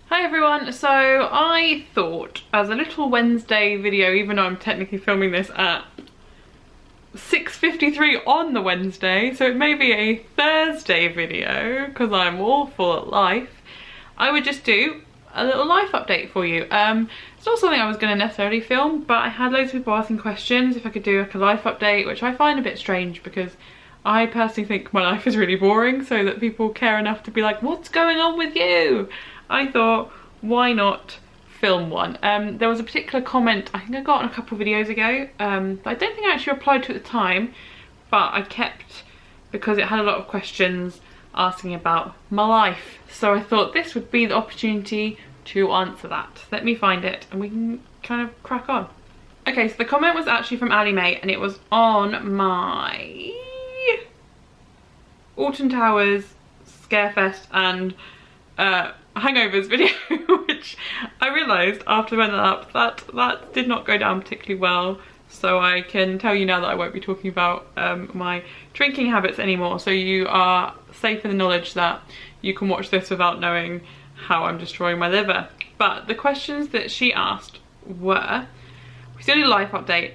Hi everyone, so I thought as a little Wednesday video, even though I'm technically filming this at 6:53 on the Wednesday, so it may be a Thursday video because I'm awful at life, I would just do a little life update for you. It's not something I was going to necessarily film, but I had loads of people asking questions if I could do like a life update, which I find a bit strange because I personally think my life is really boring, so that people care enough to be like, what's going on with you? I thought, why not film one? There was a particular comment I think I got on a couple of videos ago that I don't think I actually replied to at the time, but I kept because it had a lot of questions asking about my life. So I thought this would be the opportunity to answer that. Let me find it and we can kind of crack on. Okay, so the comment was actually from Ali May and it was on my Alton Towers, Scarefest and hangovers video, which I realised after I went up that did not go down particularly well, so I can tell you now that I won't be talking about my drinking habits anymore, so you are safe in the knowledge that you can watch this without knowing how I'm destroying my liver. But the questions that she asked were, we still need a life update.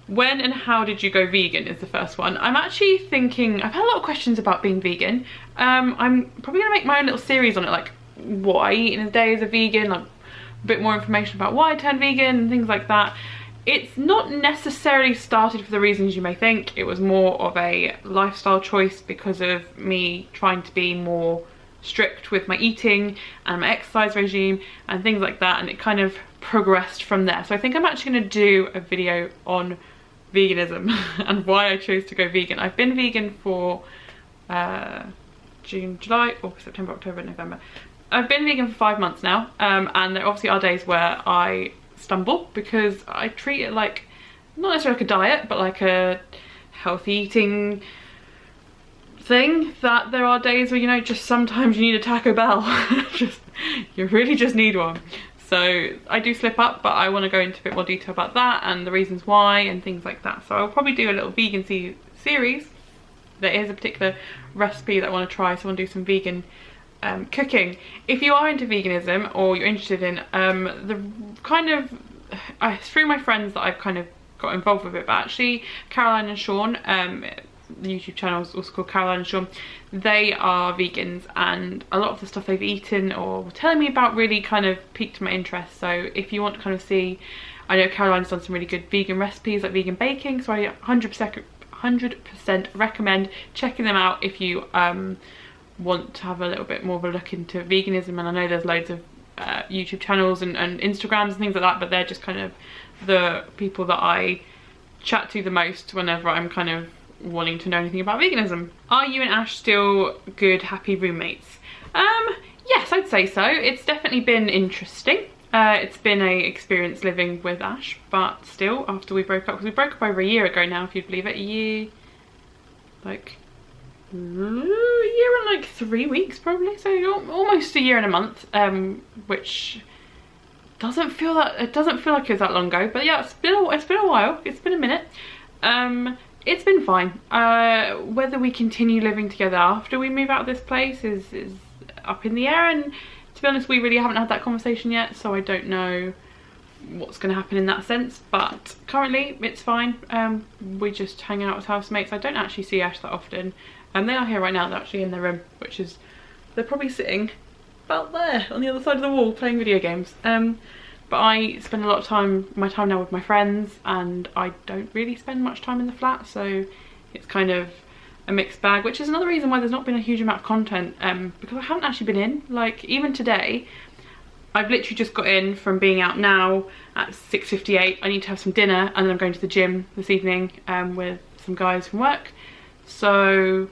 When and how did you go vegan is the first one. I'm actually thinking, I've had a lot of questions about being vegan. I'm probably gonna make my own little series on it, like what I eat in a day as a vegan, like a bit more information about why I turned vegan and things like that. It's not necessarily started for the reasons you may think. It was more of a lifestyle choice because of me trying to be more strict with my eating and my exercise regime and things like that, and it kind of progressed from there. So I think I'm actually going to do a video on veganism and why I chose to go vegan. I've been vegan for June, July, August, September, October, November. I've been vegan for 5 months now, and there obviously are days where I stumble because I treat it like, not necessarily like a diet, but like a healthy eating thing, that there are days where, you know, just sometimes you need a Taco Bell. You really just need one. So I do slip up, but I want to go into a bit more detail about that and the reasons why and things like that. So I'll probably do a little vegan series. There is a particular recipe that I want to try, so I want to do some vegan cooking. If you are into veganism or you're interested in the kind of, through my friends that I've kind of got involved with it, but actually Caroline and Sean, the YouTube channel is also called Caroline and Sean, they are vegans, and a lot of the stuff they've eaten or were telling me about really kind of piqued my interest. So if you want to kind of see, I know Caroline's done some really good vegan recipes, like vegan baking, so I 100% recommend checking them out if you want to have a little bit more of a look into veganism. And I know there's loads of YouTube channels and Instagrams and things like that, but they're just kind of the people that I chat to the most whenever I'm kind of wanting to know anything about veganism. Are you and Ash still good, happy roommates? Yes, I'd say so. It's definitely been interesting. It's been a experience living with Ash, but still, after we broke up, because we broke up over a year ago now, if you'd believe it, a year and like 3 weeks probably, so almost a year and a month, which doesn't feel like it was that long ago, but yeah, it's been a while, it's been a minute. It's been fine. Whether we continue living together after we move out of this place is up in the air, and to be honest, we really haven't had that conversation yet, so I don't know what's going to happen in that sense, but currently it's fine. We just hang out as housemates. I don't actually see Ash that often, and they are here right now. They're actually in their room, which is, they're probably sitting about there on the other side of the wall playing video games. But I spend a lot of my time now with my friends, and I don't really spend much time in the flat, so it's kind of a mixed bag, which is another reason why there's not been a huge amount of content, because I haven't actually been in. Like, even today, I've literally just got in from being out now at 6:58. I need to have some dinner, and then I'm going to the gym this evening with some guys from work. So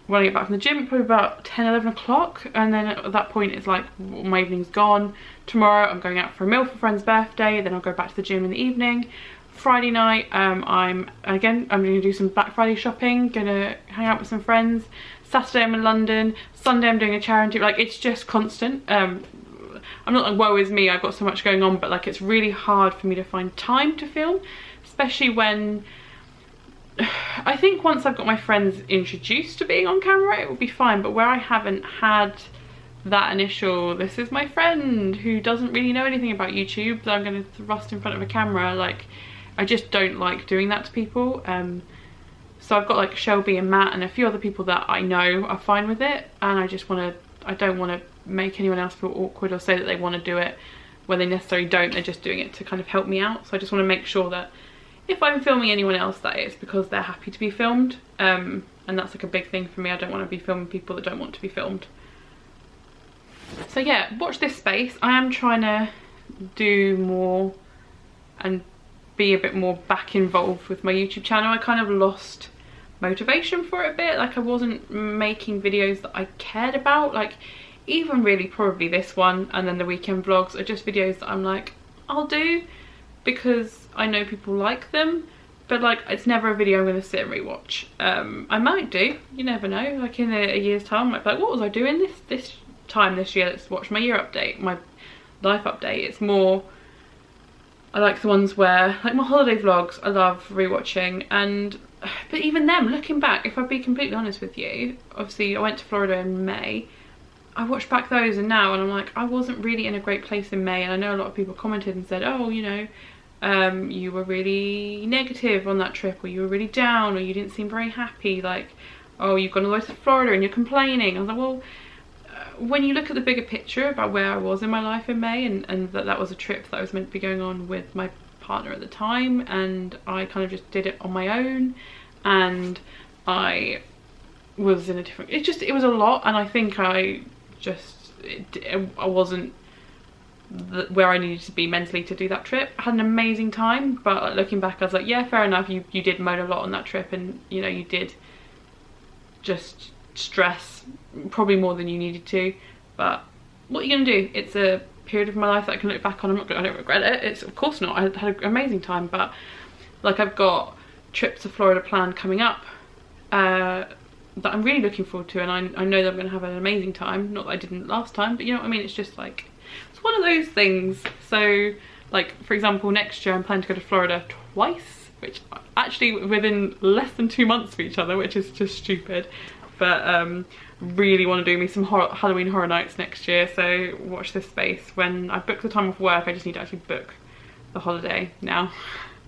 when I get back from the gym, probably about 10-11 o'clock, and then at that point it's like my evening's gone. Tomorrow I'm going out for a meal for a friend's birthday, then I'll go back to the gym in the evening. Friday night I'm going to do some Black Friday shopping, gonna hang out with some friends. Saturday I'm in London, Sunday I'm doing a charity. Like, it's just constant. I'm not like, woe is me, I've got so much going on, but like, it's really hard for me to find time to film, especially when I think once I've got my friends introduced to being on camera, it will be fine, but where I haven't had that initial, this is my friend who doesn't really know anything about YouTube that I'm going to thrust in front of a camera, like I just don't like doing that to people. So I've got like Shelby and Matt and a few other people that I know are fine with it, and I don't want to make anyone else feel awkward or say that they want to do it when they necessarily don't. They're just doing it to kind of help me out. So I just want to make sure that if I'm filming anyone else, that it's because they're happy to be filmed, and that's like a big thing for me. I don't want to be filming people that don't want to be filmed. So yeah, watch this space. I am trying to do more and be a bit more back involved with my YouTube channel. I kind of lost motivation for it a bit. Like I wasn't making videos that I cared about, like even really probably this one and then the weekend vlogs are just videos that I'm like, I'll do because I know people like them, but like it's never a video I'm going to sit and rewatch. I might do, you never know, like in a year's time I might be like, what was I doing this time this year? Let's watch my year update, my life update. It's more, I like the ones where, like my holiday vlogs, I love rewatching, but even them, looking back, if I'd be completely honest with you, obviously I went to Florida in May, I watched back those and now, and I'm like, I wasn't really in a great place in May, and I know a lot of people commented and said, oh, you know, you were really negative on that trip, or you were really down, or you didn't seem very happy, like, oh, you've gone all the way to Florida and you're complaining. I was like, well, when you look at the bigger picture about where I was in my life in May, and that was a trip that I was meant to be going on with my partner at the time, and I kind of just did it on my own, and I was in a different, it was a lot, and I think I wasn't where I needed to be mentally to do that trip. I had an amazing time, but looking back I was like, yeah, fair enough, you did moan a lot on that trip, and you know, you did just stress probably more than you needed to, but what are you gonna do? It's a period of my life that I can look back on. I don't regret it. It's, of course not, I had an amazing time, but like I've got trips to Florida planned coming up that I'm really looking forward to, and I know that I'm going to have an amazing time. Not that I didn't last time, but you know what I mean, it's just like, it's one of those things. So like for example, next year I'm planning to go to Florida twice, which actually within less than 2 months of each other, which is just stupid, but really want to do me some Halloween Horror Nights next year. So watch this space. When I book the time off work, I just need to actually book the holiday now.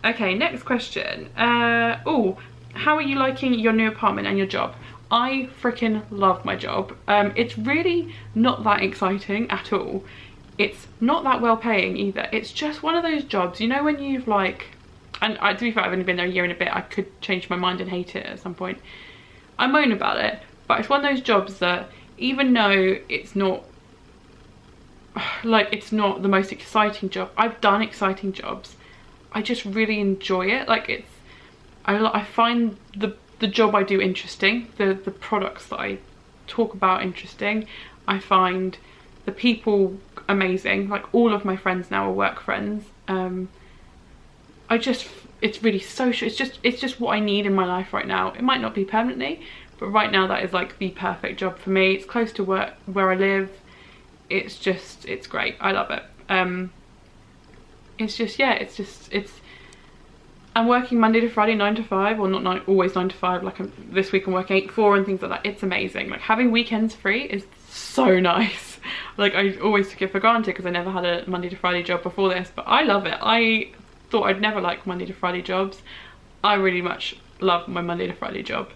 Okay, next question. Oh, how are you liking your new apartment and your job? I freaking love my job. It's really not that exciting at all. It's not that well paying either. It's just one of those jobs, you know, when you've like, and to be fair, I've only been there a year and a bit, I could change my mind and hate it at some point. I moan about it, but it's one of those jobs that even though it's not, like it's not the most exciting job, I've done exciting jobs, I just really enjoy it. Like it's, I find the job I do interesting, the products that I talk about interesting, I find the people amazing, like all of my friends now are work friends. It's really social, it's just what I need in my life right now. It might not be permanently, but right now that is like the perfect job for me. It's close to work where I live, it's great, I love it. It's just, yeah, it's I'm working Monday to Friday 9 to 5, or not always 9 to 5, like this week I'm working 8-4 and things like that. It's amazing. Like having weekends free is so nice. Like I always took it for granted because I never had a Monday to Friday job before this, but I love it. I thought I'd never like Monday to Friday jobs. I really much love my Monday to Friday job.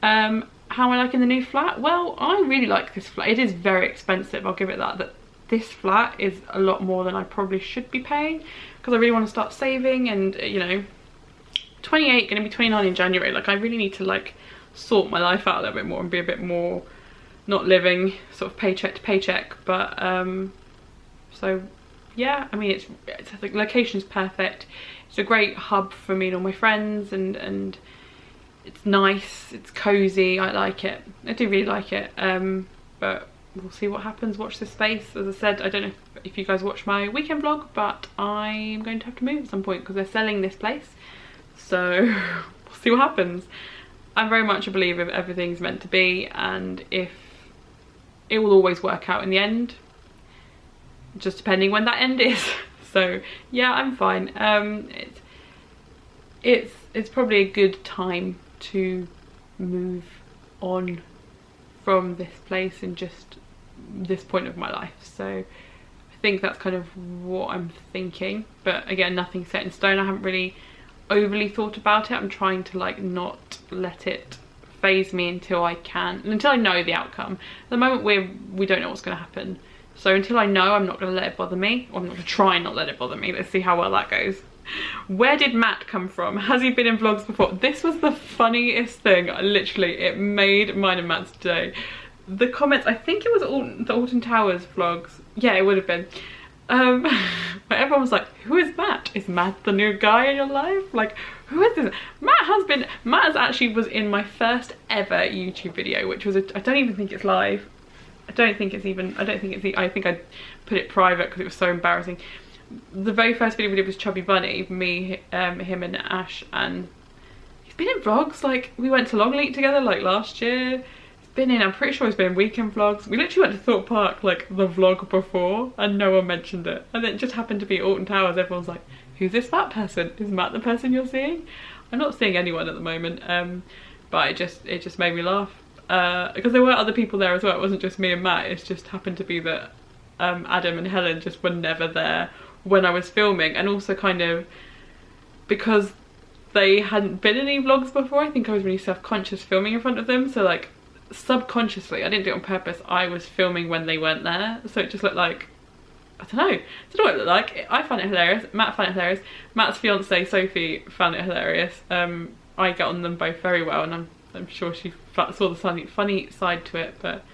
How am I liking the new flat? Well, I really like this flat. It is very expensive, I'll give it that this flat is a lot more than I probably should be paying, because I really want to start saving, and you know, 28, gonna be 29 in January. Like I really need to like sort my life out a little bit more and be a bit more not living sort of paycheck to paycheck. But so yeah, I mean, the location's perfect. It's a great hub for me and all my friends, and it's nice, it's cozy, I like it. I do really like it. But we'll see what happens. Watch this space. As I said, I don't know if you guys watch my weekend vlog, but I'm going to have to move at some point because they're selling this place. So we'll see what happens. I'm very much a believer that everything's meant to be, and if it will always work out in the end, just depending when that end is. So yeah, I'm fine. It's probably a good time to move on from this place and just this point of my life. So I think that's kind of what I'm thinking, but again, nothing set in stone. I haven't really overly thought about it. I'm trying to like not let it phase me until I know the outcome. At the moment we don't know what's going to happen, so until I know, I'm not going to let it bother me, or I'm not going to try and not let it bother me. Let's see how well that goes. Where did Matt come from? Has he been in vlogs before? This was the funniest thing. Literally, it made mine and Matt's day. The comments, I think it was the Alton Towers vlogs. Yeah, it would have been. But everyone was like, who is Matt? Is Matt the new guy in your life? Like, who is this? Matt actually was in my first ever YouTube video, which was, I don't even think it's live. I think I put it private because it was so embarrassing. The very first video we did was Chubby Bunny, me, him and Ash, and he's been in vlogs. Like, we went to Longleat together like last year. I'm pretty sure he's been in weekend vlogs. We literally went to Thorpe Park like the vlog before and no one mentioned it. And then it just happened to be Alton Towers. Everyone's like, who's this Matt person? Is Matt the person you're seeing? I'm not seeing anyone at the moment, but it just made me laugh. Because there were other people there as well. It wasn't just me and Matt. It just happened to be that Adam and Helen just were never there when I was filming. And also kind of because they hadn't been in any vlogs before, I think I was really self-conscious filming in front of them. So like, subconsciously, I didn't do it on purpose, I was filming when they weren't there, so it just looked like, I don't know what it looked like. I found it hilarious, Matt found it hilarious, Matt's fiance Sophie found it hilarious. I get on them both very well, and I'm sure she saw the funny side to it, but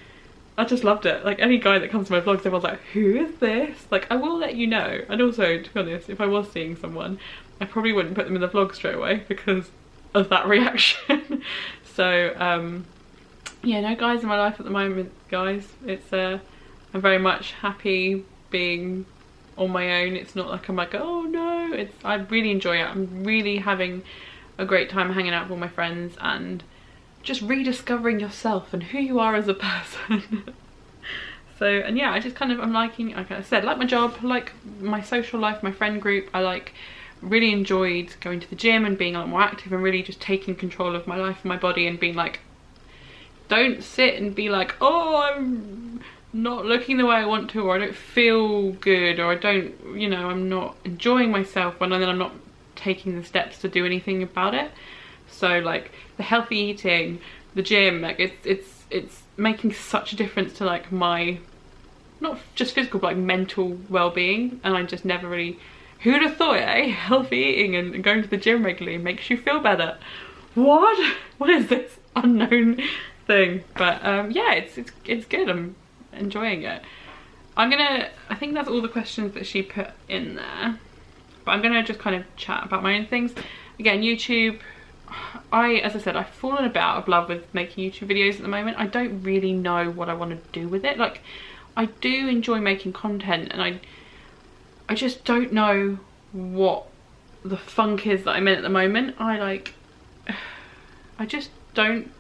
I just loved it. Like, any guy that comes to my vlogs, everyone's like, who is this? Like, I will let you know. And also, to be honest, if I was seeing someone, I probably wouldn't put them in the vlog straight away because of that reaction. So yeah, no guys in my life at the moment, guys. It's I'm very much happy being on my own. It's not like I'm like, oh no, I really enjoy it. I'm really having a great time hanging out with all my friends and just rediscovering yourself and who you are as a person. So, and yeah, I just kind of, I'm liking, like I said, like my job, like my social life, my friend group. I really enjoyed going to the gym and being a lot more active and really just taking control of my life and my body and being like, don't sit and be like, oh, I'm not looking the way I want to, or I don't feel good, or I don't, you know, I'm not enjoying myself, and then I'm not taking the steps to do anything about it. So like the healthy eating, the gym, like it's making such a difference to like my, not just physical, but like mental well-being. And I just never really, who'd have thought, eh? Healthy eating and going to the gym regularly makes you feel better. What is this unknown thing? But yeah, it's good. I'm enjoying it. I think that's all the questions that she put in there, but I'm gonna just kind of chat about my own things. Again, YouTube, as I said, I've fallen a bit out of love with making YouTube videos at the moment. I don't really know what I want to do with it. Like, I do enjoy making content, and I just don't know what the funk is that I'm in at the moment. I just don't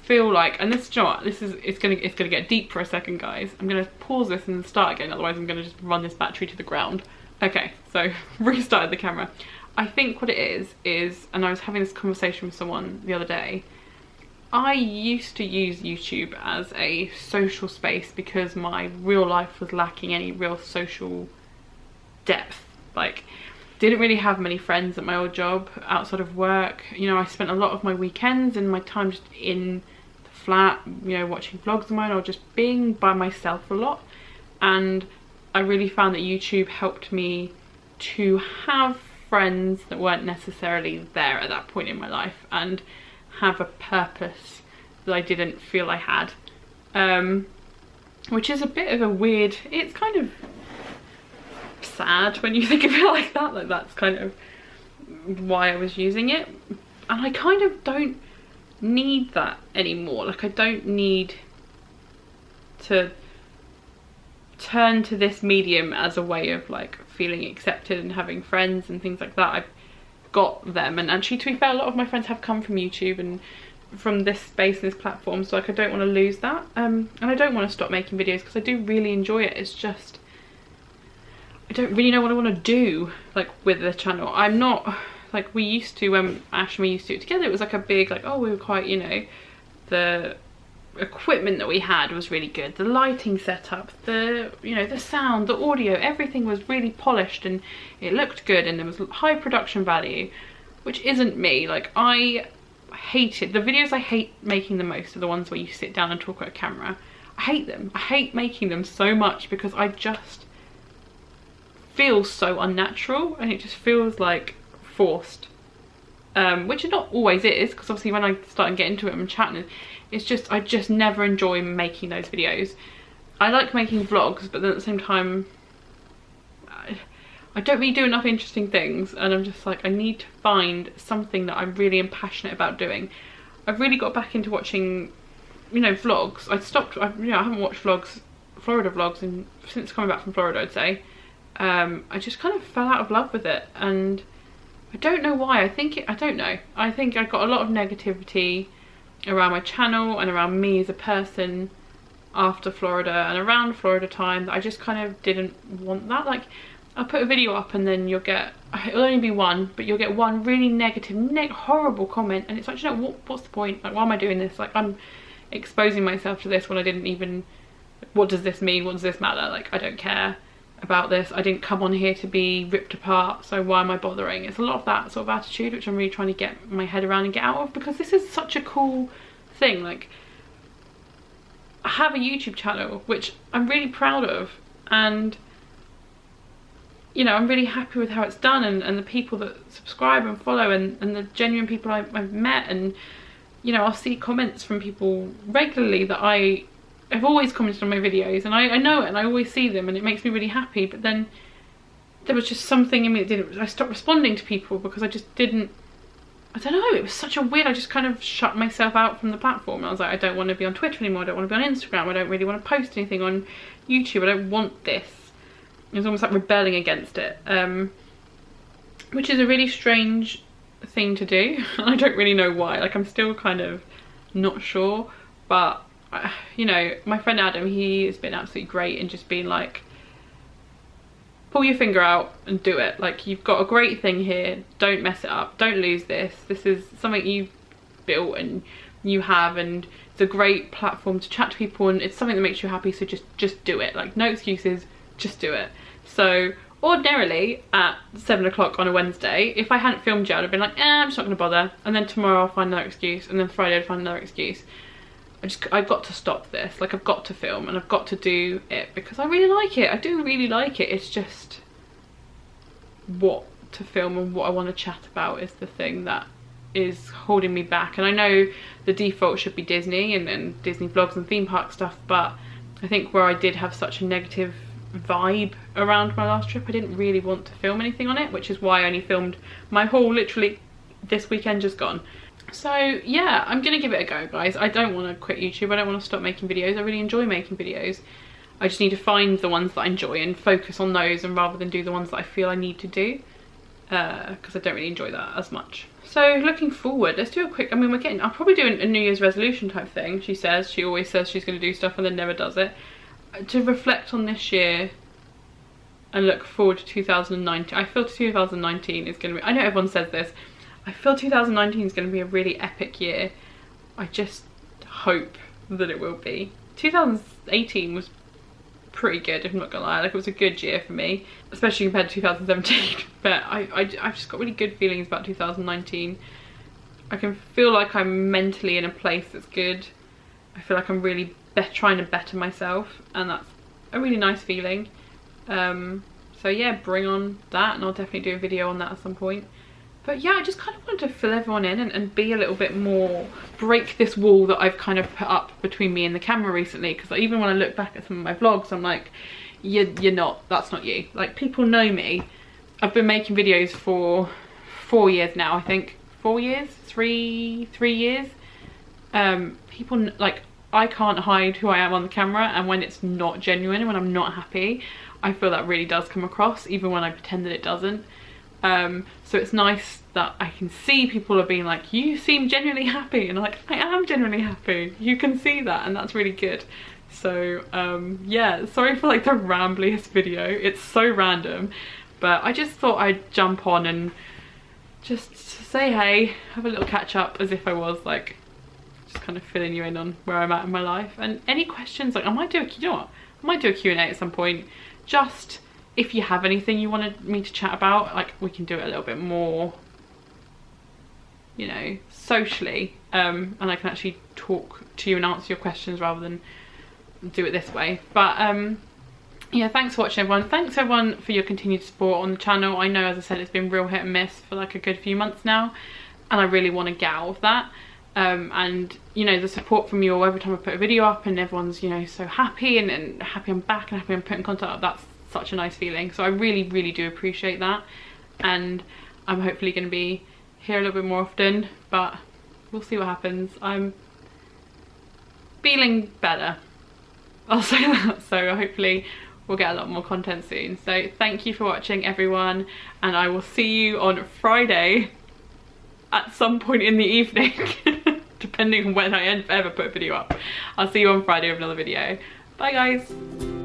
feel like, and this, you know what, it's gonna get deep for a second, guys. I'm gonna pause this and start again, otherwise I'm gonna just run this battery to the ground. Okay, so restarted the camera. I think what it is, and I was having this conversation with someone the other day, I used to use YouTube as a social space because my real life was lacking any real social depth. Like, didn't really have many friends at my old job outside of work. You know, I spent a lot of my weekends and my time just in the flat, you know, watching vlogs of mine or just being by myself a lot. And I really found that YouTube helped me to have friends that weren't necessarily there at that point in my life and have a purpose that I didn't feel I had. Which is a bit of a weird, it's kind of sad when you think of it like that. Like, that's kind of why I was using it, and I kind of don't need that anymore. Like, I don't need to turn to this medium as a way of like feeling accepted and having friends and things like that. I've got them, and actually, to be fair, a lot of my friends have come from YouTube and from this space and this platform, so like I don't want to lose that. And I don't want to stop making videos because I do really enjoy it. It's just I don't really know what I want to do like with the channel. I'm not like we used to when Ash and we used to do it together. It was like a big like, oh, we were quite, you know, the equipment that we had was really good. The lighting setup, the the sound, the audio, everything was really polished and it looked good, and there was high production value, which isn't me. Like, I hate it. The videos I hate making the most are the ones where you sit down and talk at a camera. I hate them. I hate making them so much because I just feel so unnatural and it just feels like forced. Which it not always is, because obviously when I start and get into it and chatting, it's just, I just never enjoy making those videos. I like making vlogs, but then at the same time, I don't really do enough interesting things, and I'm just like, I need to find something that I really am passionate about doing. I've really got back into watching, vlogs. I haven't watched Florida vlogs since coming back from Florida, I'd say. I just kind of fell out of love with it, and I don't know why. I don't know. I think I got a lot of negativity around my channel and around me as a person after Florida and around Florida time, that I just kind of didn't want that. Like, I'll put a video up and then it'll only be one, but you'll get one really negative, horrible comment, and it's like, what's the point? Like, why am I doing this? Like, I'm exposing myself to this when I didn't even, what does this mean? What does this matter? Like, I don't care about this. I didn't come on here to be ripped apart, so why am I bothering? It's a lot of that sort of attitude which I'm really trying to get my head around and get out of, because this is such a cool thing. Like, I have a YouTube channel which I'm really proud of, and I'm really happy with how it's done, and the people that subscribe and follow, and the genuine people I've met, and I'll see comments from people regularly that I've always commented on my videos, and I know it, and I always see them, and it makes me really happy. But then there was just something in me that didn't. I stopped responding to people because I just didn't. I don't know. It was such a weird. I just kind of shut myself out from the platform. I was like, I don't want to be on Twitter anymore. I don't want to be on Instagram. I don't really want to post anything on YouTube. I don't want this. It was almost like rebelling against it, which is a really strange thing to do. I don't really know why. Like, I'm still kind of not sure, but my friend Adam, he has been absolutely great in just being like, pull your finger out and do it. Like, you've got a great thing here, don't mess it up, don't lose this. This is something you've built and you have, and it's a great platform to chat to people, and it's something that makes you happy, so just do it. Like, no excuses, just do it. So ordinarily at 7 o'clock on a Wednesday, if I hadn't filmed yet, I'd have been like, I'm just not gonna bother, and then tomorrow I'll find another excuse, and then Friday I'd find another excuse. I've got to stop this. Like, I've got to film and I've got to do it because I really like it. I do really like it. It's just what to film and what I want to chat about is the thing that is holding me back. And I know the default should be Disney and Disney vlogs and theme park stuff, but I think where I did have such a negative vibe around my last trip, I didn't really want to film anything on it, which is why I only filmed my haul literally this weekend just gone. So yeah, I'm gonna give it a go, guys. I don't want to quit YouTube. I don't want to stop making videos. I really enjoy making videos. I just need to find the ones that I enjoy and focus on those, and rather than do the ones that I feel I need to do, because I don't really enjoy that as much. So looking forward, let's do a quick, I'll probably do a New Year's resolution type thing. She always says she's going to do stuff and then never does it. To reflect on this year and look forward to 2019. I feel 2019 is going to be, I know everyone says this, I feel 2019 is going to be a really epic year. I just hope that it will be. 2018 was pretty good, if I'm not gonna lie. Like, it was a good year for me, especially compared to 2017. But I've just got really good feelings about 2019. I can feel like I'm mentally in a place that's good. I feel like I'm really trying to better myself, and that's a really nice feeling. So yeah, bring on that, and I'll definitely do a video on that at some point. But yeah, I just kind of wanted to fill everyone in and be a little bit more, break this wall that I've kind of put up between me and the camera recently. Because even when I look back at some of my vlogs, I'm like, you're not, that's not you. Like, people know me. I've been making videos for 4 years now, I think. 4 years? 3 years? People, like, I can't hide who I am on the camera, and when it's not genuine and when I'm not happy, I feel that really does come across, even when I pretend that it doesn't. So it's nice that I can see people are being like, you seem genuinely happy, and I'm like, I am genuinely happy, you can see that, and that's really good. So yeah, sorry for like the rambliest video, it's so random, but I just thought I'd jump on and just say hey, have a little catch up, as if I was like just kind of filling you in on where I'm at in my life. And any questions, like I might do a, you know what, I might do a Q&A at some point, just if you have anything you wanted me to chat about, like we can do it a little bit more, you know, socially, and I can actually talk to you and answer your questions rather than do it this way. But yeah, thanks for watching everyone. Thanks everyone for your continued support on the channel. I know, as I said, it's been real hit and miss for like a good few months now, and I really want to get out of that. And you know, the support from you all every time I put a video up, and everyone's, you know, so happy and happy I'm back and happy I'm putting content up, that's such a nice feeling. So I really do appreciate that, and I'm hopefully going to be here a little bit more often, but we'll see what happens. I'm feeling better, I'll say that, so hopefully we'll get a lot more content soon. So thank you for watching everyone, and I will see you on Friday at some point in the evening depending on when I ever put a video up. I'll see you on Friday with another video. Bye guys.